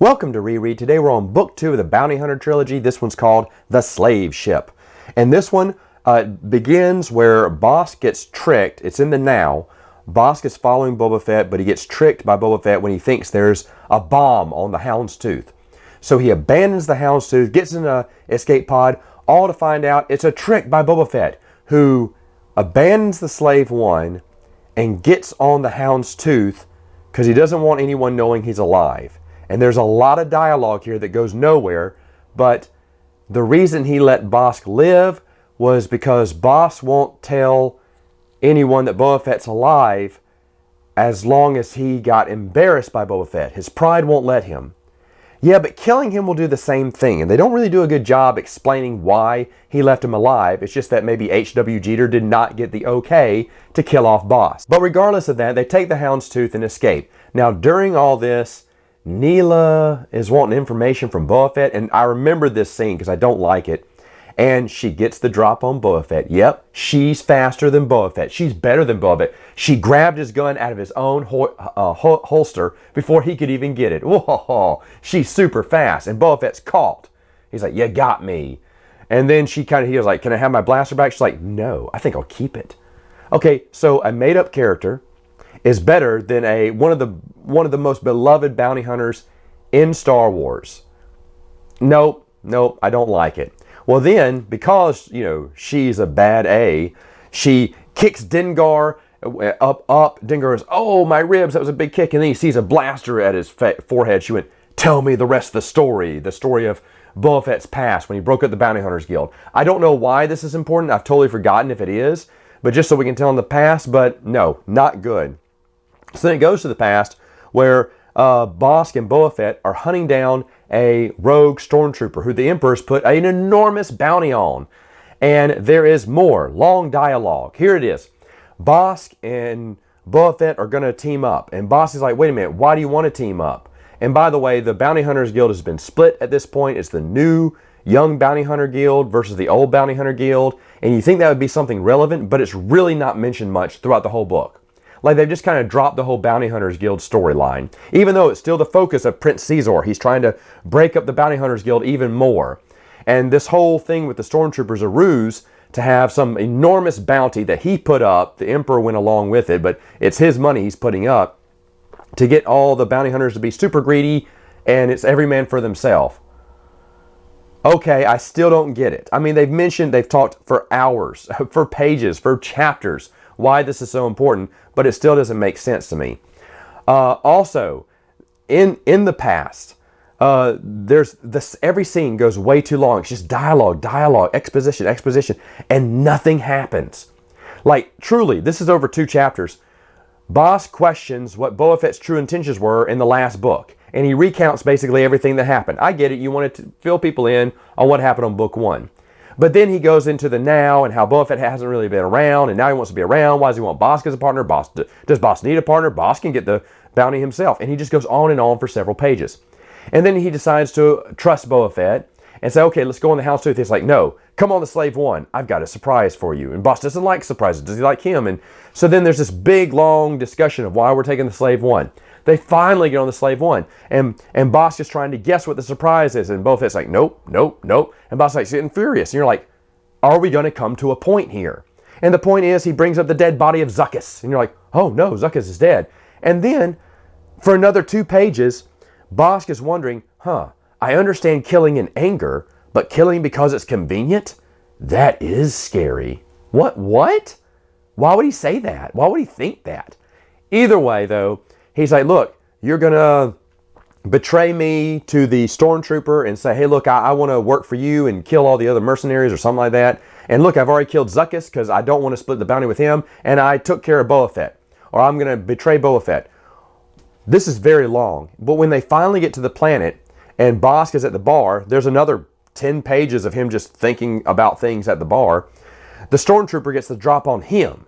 Welcome to Reread. Today we're on book 2 of the Bounty Hunter Trilogy. This one's called The Slave Ship. And this one begins where Bosk gets tricked. It's in the now. Bosk is following Boba Fett, but he gets tricked by Boba Fett when he thinks there's a bomb on the Houndstooth. So he abandons the Houndstooth, gets in an escape pod, all to find out it's a trick by Boba Fett, who abandons the Slave One and gets on the Houndstooth because he doesn't want anyone knowing he's alive. And there's a lot of dialogue here that goes nowhere, but the reason he let Bosk live was because Bosk won't tell anyone that Boba Fett's alive as long as he got embarrassed by Boba Fett. His pride won't let him. Yeah, but killing him will do the same thing, and they don't really do a good job explaining why he left him alive. It's just that maybe H.W. Jeter did not get the okay to kill off Bosk. But regardless of that, they take the Houndstooth and escape. Now, during all this, Neela is wanting information from Boba Fett, and I remember this scene because I don't like it. And she gets the drop on Boba Fett. Yep, she's faster than Boba Fett. She's better than Boba Fett. She grabbed his gun out of his own holster before he could even get it. Whoa, she's super fast, and Boba Fett's caught. He's like, "You got me." And then he was like, "Can I have my blaster back?" She's like, "No, I think I'll keep it." Okay, so a made-up character is better than one of the most beloved bounty hunters in Star Wars. Nope, I don't like it. Well then, because, she's a bad A, she kicks Dengar up. Dengar goes, "Oh, my ribs, that was a big kick." And then he sees a blaster at his forehead. She went, "Tell me the rest of the story of Boba Fett's past when he broke up the Bounty Hunters Guild." I don't know why this is important. I've totally forgotten if it is, but just so we can tell in the past, but no, not good. So then it goes to the past where Bosk and Boba Fett are hunting down a rogue stormtrooper who the Emperor's put an enormous bounty on. And there is more long dialogue. Here it is. Bosk and Boba Fett are going to team up. And Bosk is like, "Wait a minute, why do you want to team up?" And by the way, the Bounty Hunters Guild has been split at this point. It's the new Young Bounty Hunter Guild versus the Old Bounty Hunter Guild. And you think that would be something relevant, but it's really not mentioned much throughout the whole book. Like, they've just kind of dropped the whole Bounty Hunters Guild storyline. Even though it's still the focus of Prince Caesar. He's trying to break up the Bounty Hunters Guild even more. And this whole thing with the Stormtroopers is a ruse to have some enormous bounty that he put up. The Emperor went along with it, but it's his money he's putting up to get all the Bounty Hunters to be super greedy, and it's every man for themselves. Okay, I still don't get it. I mean, they've talked for hours, for pages, for chapters, why this is so important, but it still doesn't make sense to me. Also, in the past, there's this, every scene goes way too long. It's just dialogue, exposition, and nothing happens. Like, truly, this is over 2 chapters. Bosk questions what Boba Fett's true intentions were in the last book, and he recounts basically everything that happened. I get it, you wanted to fill people in on what happened on book 1. But then he goes into the now and how Boba Fett hasn't really been around, and now he wants to be around. Why does he want Bosk as a partner? Does Bosk need a partner? Bosk can get the bounty himself. And he just goes on and on for several pages. And then he decides to trust Boba Fett and say, "Okay, let's go on the Houndstooth." He's like, "No, come on the Slave One. I've got a surprise for you." And Bosk doesn't like surprises. Does he like him? And so then there's this big, long discussion of why we're taking the Slave One. They finally get on the Slave One. And Bosk is trying to guess what the surprise is. And Boba Fett's like, "Nope." And Bosk's like getting furious. And you're like, are we going to come to a point here? And the point is, he brings up the dead body of Zuckuss. And you're like, "Oh no, Zuckuss is dead." And then, for another 2 pages, Bosk is wondering, I understand killing in anger, but killing because it's convenient? That is scary. What? Why would he say that? Why would he think that? Either way, though, he's like, "Look, you're going to betray me to the stormtrooper and say, hey, look, I want to work for you and kill all the other mercenaries," or something like that. "And look, I've already killed Zuckuss because I don't want to split the bounty with him, and I took care of Boba Fett. Or I'm going to betray Boba Fett." This is very long. But when they finally get to the planet and Bosk is at the bar, there's another 10 pages of him just thinking about things at the bar. The stormtrooper gets the drop on him.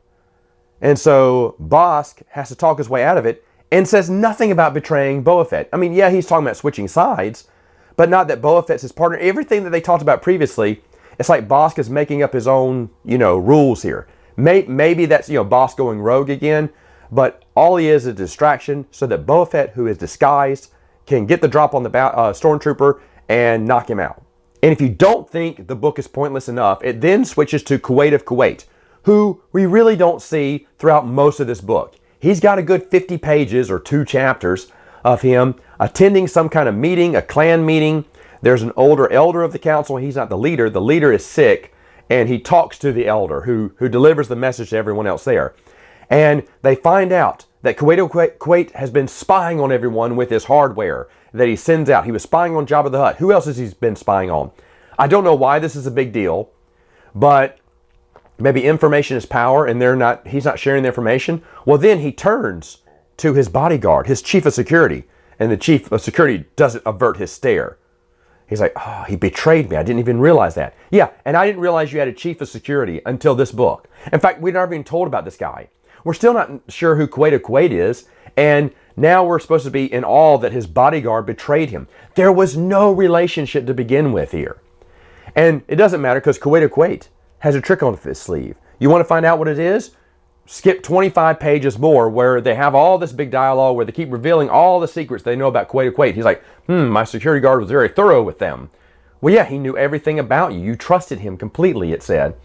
And so Bosk has to talk his way out of it and says nothing about betraying Boba Fett. I mean, yeah, he's talking about switching sides, but not that Boba Fett's his partner. Everything that they talked about previously, it's like Bosk is making up his own, rules here. Maybe that's, Bosk going rogue again, but all he is a distraction so that Boba Fett, who is disguised, can get the drop on the stormtrooper and knock him out. And if you don't think the book is pointless enough, it then switches to Kuwait of Kuwait, who we really don't see throughout most of this book. He's got a good 50 pages or 2 chapters of him attending some kind of meeting, a clan meeting. There's an older elder of the council. He's not the leader. The leader is sick, and he talks to the elder who delivers the message to everyone else there. And they find out that Kuwait has been spying on everyone with his hardware that he sends out. He was spying on Jabba the Hutt. Who else has he been spying on? I don't know why this is a big deal, but maybe information is power and he's not sharing the information. Well, then he turns to his bodyguard, his chief of security, and the chief of security doesn't avert his stare. He's like, oh, he betrayed me. I didn't even realize that. Yeah, and I didn't realize you had a chief of security until this book. In fact, we'd never even told about this guy. We're still not sure who Kuwait of Kuwait is, and now we're supposed to be in awe that his bodyguard betrayed him. There was no relationship to begin with here. And it doesn't matter because Kuwait of Kuwait has a trick on his sleeve. You want to find out what it is? Skip 25 pages more where they have all this big dialogue where they keep revealing all the secrets they know about Kuwait of Kuwait. He's like, my security guard was very thorough with them. Well, yeah, he knew everything about you. You trusted him completely, it said.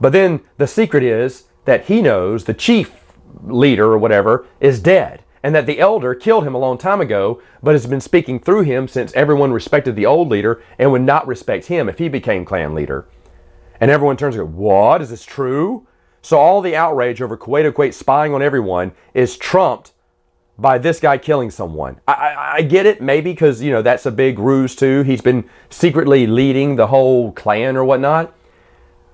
But then the secret is that he knows the chief leader or whatever is dead, and that the elder killed him a long time ago, but has been speaking through him since everyone respected the old leader and would not respect him if he became clan leader. And everyone turns and goes, what? Is this true? So all the outrage over Kuwait of Kuwait spying on everyone is trumped by this guy killing someone. I get it, maybe because, that's a big ruse too. He's been secretly leading the whole clan or whatnot.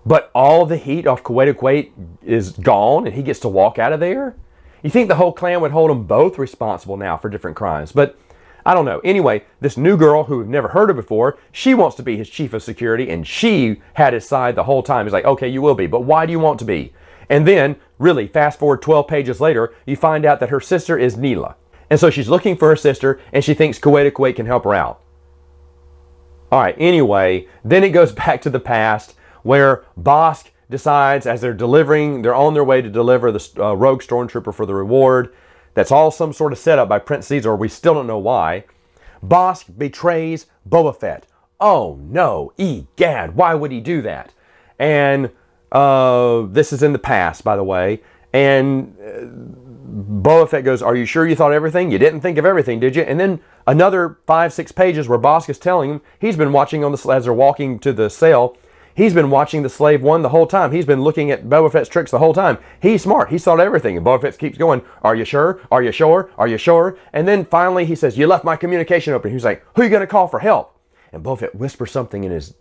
But all the heat off Kuwait of Kuwait is gone and he gets to walk out of there? You think the whole clan would hold them both responsible now for different crimes, but I don't know. Anyway, this new girl who we've never heard of before, she wants to be his chief of security, and she had his side the whole time. He's like, okay, you will be, but why do you want to be? And then, really, fast forward 12 pages later, you find out that her sister is Neela. And so she's looking for her sister, and she thinks Kuwait of Kuwait can help her out. All right, anyway, then it goes back to the past where Bosk decides as they're on their way to deliver the rogue stormtrooper for the reward. That's all some sort of setup by Prince Caesar. We still don't know why. Bosk betrays Boba Fett. Oh no, egad, why would he do that? And this is in the past, by the way. And Boba Fett goes, are you sure you thought everything? You didn't think of everything, did you? And then another 5-6 pages where Bosk is telling him, he's been watching as they're walking to the cell. He's been watching the Slave One the whole time. He's been looking at Boba Fett's tricks the whole time. He's smart. He thought everything. And Boba Fett keeps going, are you sure? Are you sure? Are you sure? And then finally he says, you left my communication open. He's like, who are you going to call for help? And Boba Fett whispers something in his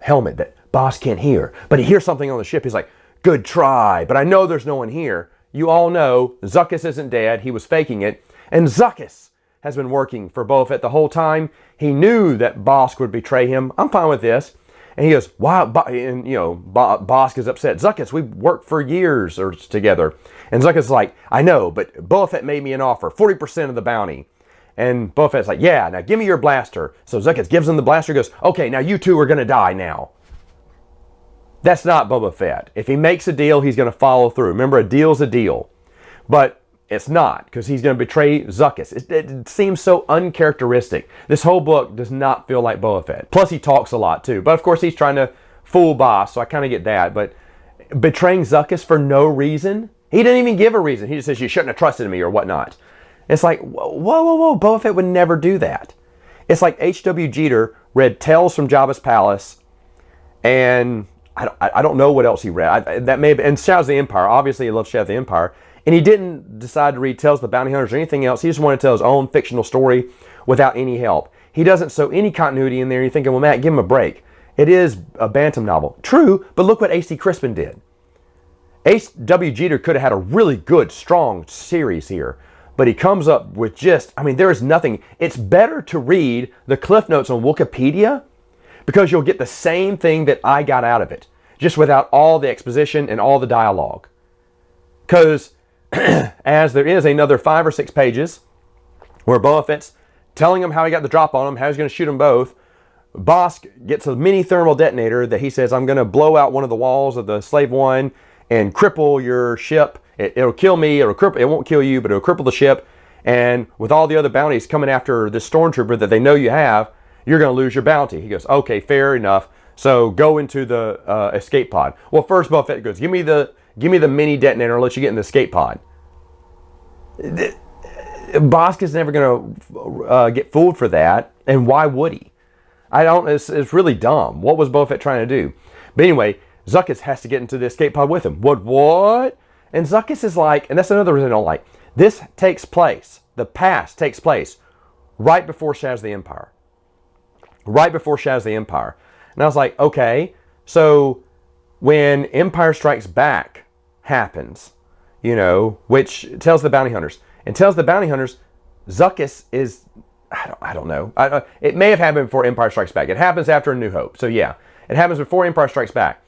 helmet that Bosk can't hear. But he hears something on the ship. He's like, good try, but I know there's no one here. You all know Zuckuss isn't dead. He was faking it. And Zuckuss has been working for Boba Fett the whole time. He knew that Bosk would betray him. I'm fine with this. And he goes, wow, and Bosk is upset. Zuckuss, we've worked for years together. And Zuckuss is like, I know, but Boba Fett made me an offer, 40% of the bounty. And Boba Fett's like, yeah, now give me your blaster. So Zuckuss gives him the blaster, goes, okay, now you two are going to die now. That's not Boba Fett. If he makes a deal, he's going to follow through. Remember, a deal's a deal. But it's not, because he's going to betray Zuckuss. It seems so uncharacteristic. This whole book does not feel like Boba Fett. Plus, he talks a lot, too. But, of course, he's trying to fool Boss, so I kind of get that. But betraying Zuckuss for no reason? He didn't even give a reason. He just says, you shouldn't have trusted me or whatnot. It's like, whoa. Boba Fett would never do that. It's like H.W. Jeter read Tales from Jabba's Palace, and I don't know what else he read. That may have been, and Shadows of the Empire. Obviously, he loves Shadows of the Empire. And he didn't decide to read Tales of the Bounty Hunters or anything else. He just wanted to tell his own fictional story without any help. He doesn't sew any continuity in there. You're thinking, well, Matt, give him a break. It is a Bantam novel. True, but look what A.C. Crispin did. H.W. Jeter could have had a really good, strong series here. But he comes up with there is nothing. It's better to read the Cliff Notes on Wikipedia because you'll get the same thing that I got out of it, just without all the exposition and all the dialogue. Because as there is another 5 or 6 pages where Boba Fett's telling him how he got the drop on him, how he's going to shoot them both. Bosk gets a mini thermal detonator that he says, I'm going to blow out one of the walls of the Slave One and cripple your ship. It'll kill me. It won't kill you, but it'll cripple the ship. And with all the other bounties coming after this stormtrooper that they know you have, you're going to lose your bounty. He goes, okay, fair enough. So go into the escape pod. Well, first Boba Fett goes, give me the mini detonator. I'll let you get in the escape pod. Bosk is never going to get fooled for that. And why would he? It's really dumb. What was Boba Fett trying to do? But anyway, Zuckuss has to get into the escape pod with him. What? And Zuckuss is like, and that's another reason I don't like, this takes place, the past takes place right before Shadows of the Empire. Right before Shadows of the Empire. And I was like, okay, so when Empire Strikes Back happens, which tells the bounty hunters, and tells the bounty hunters, Zuckuss is, I don't know. It may have happened before Empire Strikes Back. It happens after A New Hope. So yeah, it happens before Empire Strikes Back.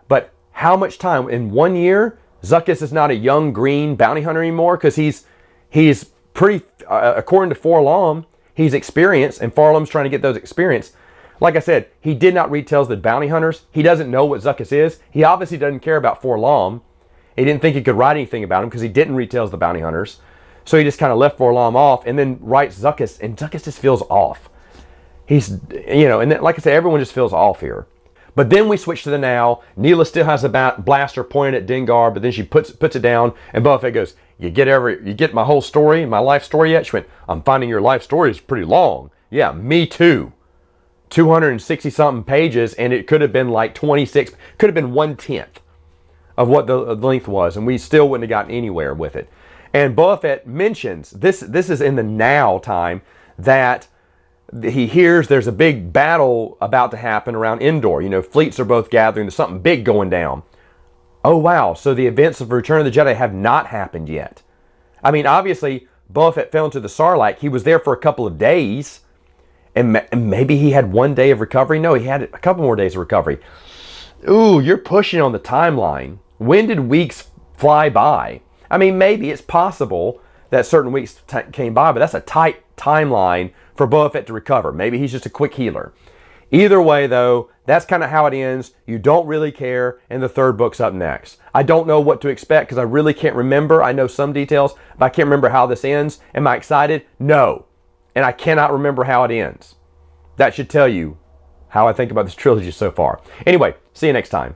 But how much time? In 1 year, Zuckuss is not a young green bounty hunter anymore because he's pretty, according to 4-LOM, he's experienced, and 4-LOM's trying to get those experience. Like I said, he did not read Tales of the Bounty Hunters. He doesn't know what Zuckuss is. He obviously doesn't care about 4-LOM. He didn't think he could write anything about him because he didn't read Tales of the Bounty Hunters. So he just kind of left 4-LOM off and then writes Zuckuss, and Zuckuss just feels off. He's, and then, like I said, everyone just feels off here. But then we switch to the now. Neela still has a blaster pointed at Dengar, but then she puts it down, and Boba Fett goes, you get my whole story, my life story yet? She went, I'm finding your life story is pretty long. Yeah, me too. 260 something pages, and it could have been like 26, could have been 1/10 of what the length was, and we still wouldn't have gotten anywhere with it. And Boba Fett mentions, this is in the now time, that he hears there's a big battle about to happen around Endor. Fleets are both gathering. There's something big going down. Oh, wow. So the events of Return of the Jedi have not happened yet. I mean, obviously, Boba Fett fell into the Sarlacc. He was there for a couple of days. And maybe he had 1 day of recovery. No, he had a couple more days of recovery. Ooh, you're pushing on the timeline. When did weeks fly by? I mean, maybe it's possible that certain weeks came by, but that's a tight timeline for Boba Fett to recover. Maybe he's just a quick healer. Either way, though, that's kind of how it ends. You don't really care, and the third book's up next. I don't know what to expect because I really can't remember. I know some details, but I can't remember how this ends. Am I excited? No. And I cannot remember how it ends. That should tell you how I think about this trilogy so far. Anyway, see you next time.